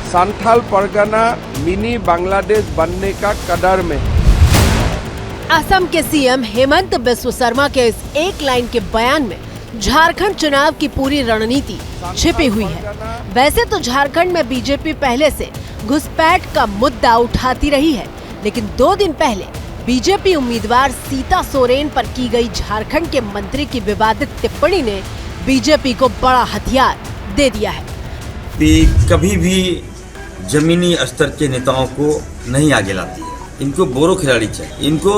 Santhal Pargana mini Bangladesh बनने का कदर में। असम के सीएम हेमंत बिस्वा शर्मा के इस एक लाइन के बयान में झारखंड चुनाव की पूरी रणनीति छिपी हुई है। वैसे तो झारखंड में बीजेपी पहले से घुसपैठ का मुद्दा उठाती रही है, लेकिन 2 दिन पहले बीजेपी उम्मीदवार सीता सोरेन पर की गई झारखंड के मंत्री की विवादित टिप्पणी ने बीजेपी को बड़ा हथियार दे दिया है। कभी भी जमीनी स्तर के नेताओं को नहीं आगे लाती है। इनको बोरो खिलाड़ी चाहिए। इनको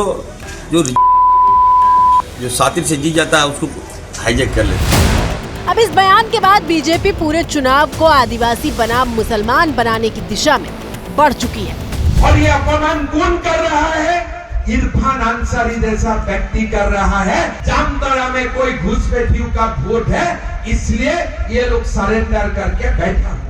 जो सातिर से जीत जाता है उसको हाईजैक कर लेते हैं। अब इस बयान के बाद बीजेपी पूरे चुनाव को आदिवासी बनाम मुसलमान बनाने की दिशा में बढ़ चुकी है और ये अपमान कौन कर रहा है? इरफान अंसारी जैसा व्यक्ति कर रहा है। जामताड़ा में कोई घुसपैठियों का वोट है, इसलिए ये लोग सरेंडर करके बैठा हुआ है।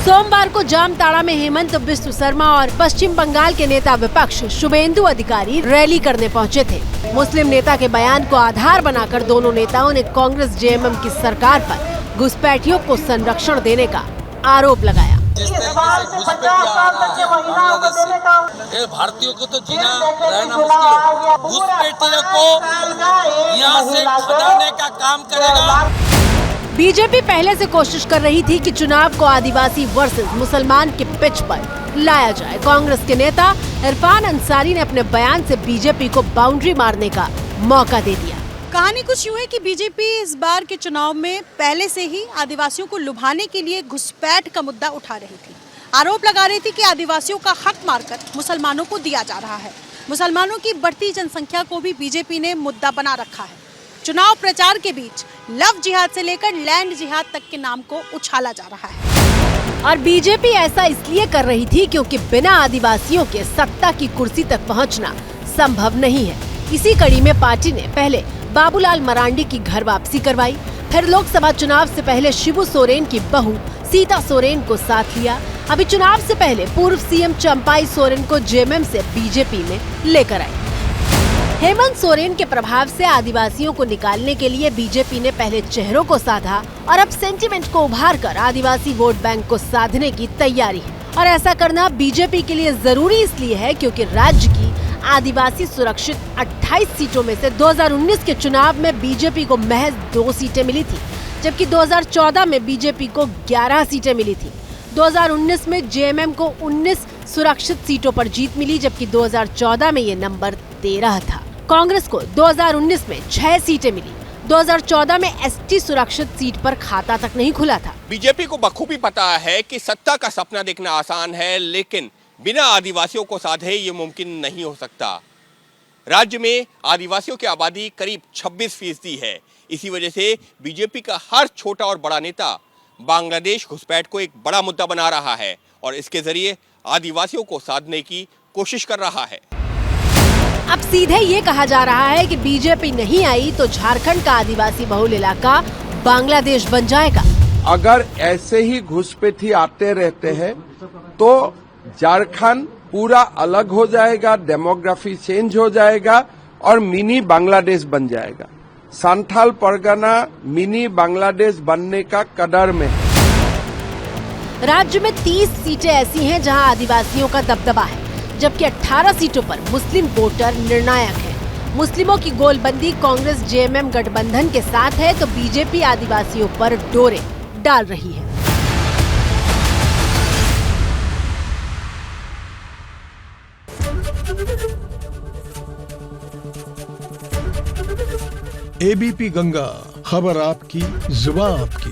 सोमवार को जामताड़ा में हेमंत बिस्वा शर्मा और पश्चिम बंगाल के नेता विपक्ष शुभेंदु अधिकारी रैली करने पहुंचे थे। मुस्लिम नेता के बयान को आधार बनाकर दोनों नेताओं ने कांग्रेस जेएमएम की सरकार पर घुसपैठियों को संरक्षण देने का आरोप लगाया। भारतीयों को तो जीना रहना मुश्किल, घुसपैठियों को यहाँ से खदाने का काम करेगा। बीजेपी पहले से कोशिश कर रही थी कि चुनाव को आदिवासी वर्सेस मुसलमान के पिच पर लाया जाए। कांग्रेस के नेता इरफान अंसारी ने अपने बयान से बीजेपी को बाउंड्री मारने का मौका दे दिया। कहानी कुछ यूँ है कि बीजेपी इस बार के चुनाव में पहले से ही आदिवासियों को लुभाने के लिए घुसपैठ का मुद्दा उठा रही थी। आरोप लगा रही थी कि आदिवासियों का हक मारकर मुसलमानों को दिया जा रहा है। मुसलमानों की बढ़ती जनसंख्या को भी बीजेपी ने मुद्दा बना रखा है। चुनाव प्रचार के बीच लव जिहाद से लेकर लैंड जिहाद तक के नाम को उछाला जा रहा है। और बीजेपी ऐसा इसलिए कर रही थी क्योंकि बिना आदिवासियों के सत्ता की कुर्सी तक पहुंचना संभव नहीं है। इसी कड़ी में पार्टी ने पहले बाबूलाल मरांडी की घर वापसी करवाई, फिर लोकसभा चुनाव से पहले शिबू सोरेन की बहू सीता सोरेन को साथ लिया। अभी चुनाव से पहले पूर्व सीएम चंपाई सोरेन को जेएमएम से बीजेपी में लेकर आई। हेमंत सोरेन के प्रभाव से आदिवासियों को निकालने के लिए बीजेपी ने पहले चेहरों को साधा और अब सेंटिमेंट को उभार कर आदिवासी वोट बैंक को साधने की तैयारी है। और ऐसा करना बीजेपी के लिए जरूरी इसलिए है क्योंकि राज्य की आदिवासी सुरक्षित 28 सीटों में से 2019 के चुनाव में बीजेपी को महज 2 सीटें मिली थी, जबकि 2014 में बीजेपी को 11 सीटें मिली थी। 2019 में जेएमएम को 19 सुरक्षित सीटों पर जीत मिली, जबकि 2014 में ये नंबर 13 था। कांग्रेस को 2019 में 6 सीटें मिली। 2014 में एसटी सुरक्षित सीट पर खाता तक नहीं खुला था। बीजेपी को बखूबी पता है कि सत्ता का सपना देखना आसान है, लेकिन बिना आदिवासियों को साधे ये मुमकिन नहीं हो सकता। राज्य में आदिवासियों की आबादी करीब 26% है। इसी वजह से बीजेपी का हर छोटा और बड़ा नेता बांग्लादेश घुसपैठ को एक बड़ा मुद्दा बना रहा है और इसके जरिए आदिवासियों को साधने की कोशिश कर रहा है। अब सीधे ये कहा जा रहा है कि बीजेपी नहीं आई तो झारखंड का आदिवासी बहुल इलाका बांग्लादेश बन जाएगा। अगर ऐसे ही घुसपैठी आते रहते हैं तो झारखंड पूरा अलग हो जाएगा, डेमोग्राफी चेंज हो जाएगा और मिनी बांग्लादेश बन जाएगा। संथाल परगना मिनी बांग्लादेश बनने का कदर में है। राज्य में 30 सीटें ऐसी हैं जहां आदिवासियों का दबदबा है, जबकि 18 सीटों पर मुस्लिम वोटर निर्णायक हैं। मुस्लिमों की गोलबंदी कांग्रेस जेएमएम गठबंधन के साथ है तो बीजेपी आदिवासियों पर डोरे डाल रही है। एबीपी गंगा, खबर आपकी, जुबान आपकी।